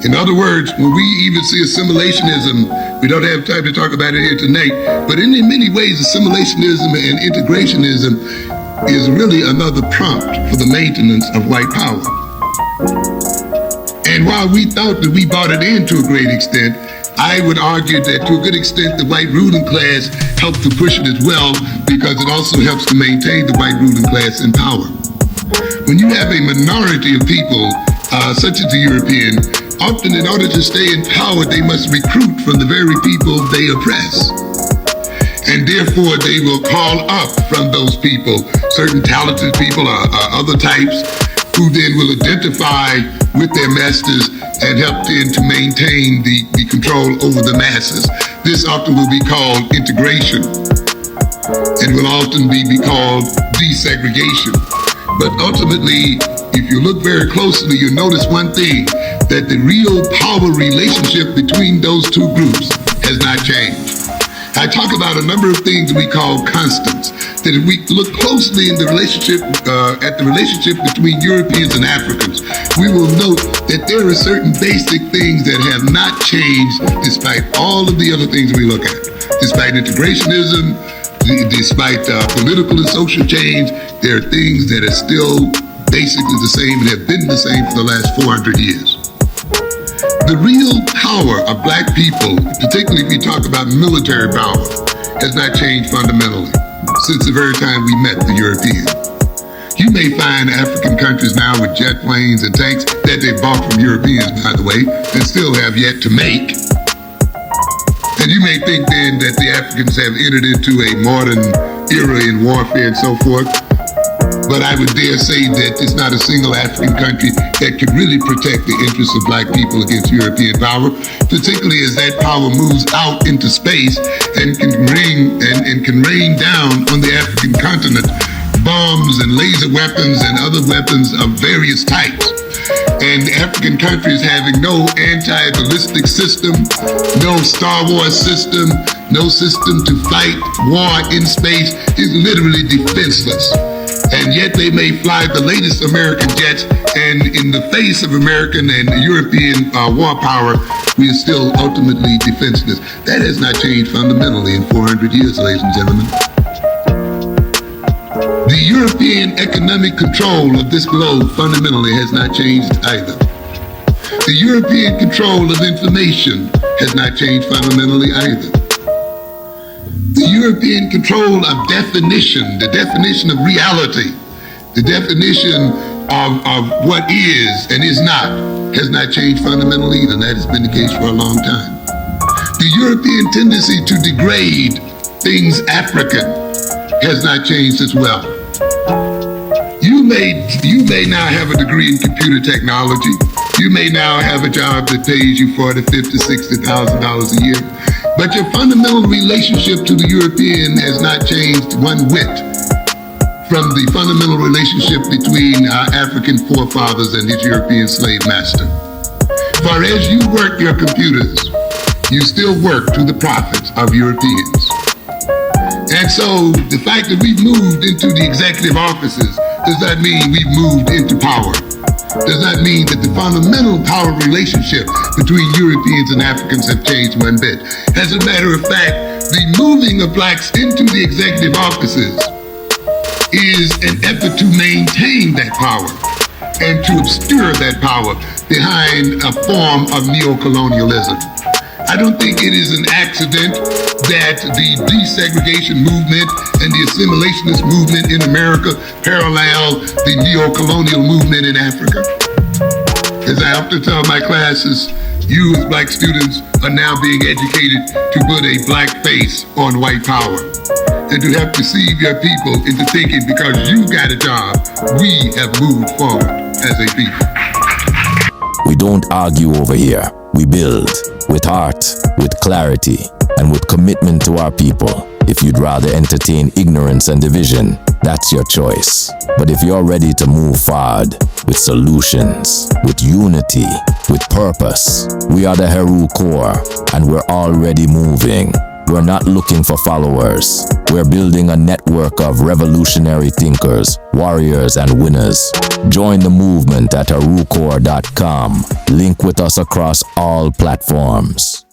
In other words, when we even see assimilationism, we don't have time to talk about it here tonight, but in many ways, assimilationism and integrationism is really another prompt for the maintenance of white power. And while we thought that we bought it in to a great extent, I would argue that to a good extent, the white ruling class helped to push it as well, because it also helps to maintain the white ruling class in power. When you have a minority of people, such as the European, often in order to stay in power, they must recruit from the very people they oppress. And therefore, they will call up from those people certain talented people or other types who then will identify with their masters and help them to maintain the control over the masses. This often will be called integration and will often be called desegregation. But ultimately, if you look very closely, you'll notice one thing, that the real power relationship between those two groups has not changed. I talk about a number of things that we call constants, that if we look closely in the relationship, at the relationship between Europeans and Africans, we will note that there are certain basic things that have not changed despite all of the other things we look at. Despite integrationism, despite political and social change, there are things that are still basically the same and have been the same for the last 400 years. The real power of black people, particularly if we talk about military power, has not changed fundamentally since the very time we met the European. You may find African countries now with jet planes and tanks that they bought from Europeans, by the way, and still have yet to make. And you may think then that the Africans have entered into a modern era in warfare and so forth. But I would dare say that it's not a single African country that can really protect the interests of black people against European power, particularly as that power moves out into space and can rain down on the African continent bombs and laser weapons and other weapons of various types. And African countries having no anti-ballistic system, no Star Wars system, no system to fight war in space, is literally defenseless. And yet they may fly the latest American jets, and in the face of American and European war power, we are still ultimately defenseless. That has not changed fundamentally in 400 years, ladies and gentlemen. The European economic control of this globe fundamentally has not changed either. The European control of information has not changed fundamentally either. The European control of definition, the definition of reality, the definition of what is and is not, has not changed fundamentally either, and that has been the case for a long time. The European tendency to degrade things African has not changed as well. You may now have a degree in computer technology. You may now have a job that pays you $40,000, $50,000, $60,000 a year. But your fundamental relationship to the European has not changed one whit from the fundamental relationship between our African forefathers and his European slave master. For as you work your computers, you still work to the profits of Europeans. And so the fact that we've moved into the executive offices does not mean we've moved into power. Does not mean that the fundamental power relationship between Europeans and Africans have changed one bit. As a matter of fact, the moving of blacks into the executive offices is an effort to maintain that power and to obscure that power behind a form of neocolonialism. I don't think it is an accident that the desegregation movement and the assimilationist movement in America parallel the neocolonial movement in Africa. As I often tell my classes, you as black students are now being educated to put a black face on white power and to help deceive your people into thinking because you got a job, we have moved forward as a people. We don't argue over here. We build with heart, with clarity, and with commitment to our people. If you'd rather entertain ignorance and division, that's your choice. But if you're ready to move forward with solutions, with unity, with purpose, we are the Heru Core, and we're already moving. We're not looking for followers. We're building a network of revolutionary thinkers, warriors, and winners. Join the movement at herucore.com. Link with us across all platforms.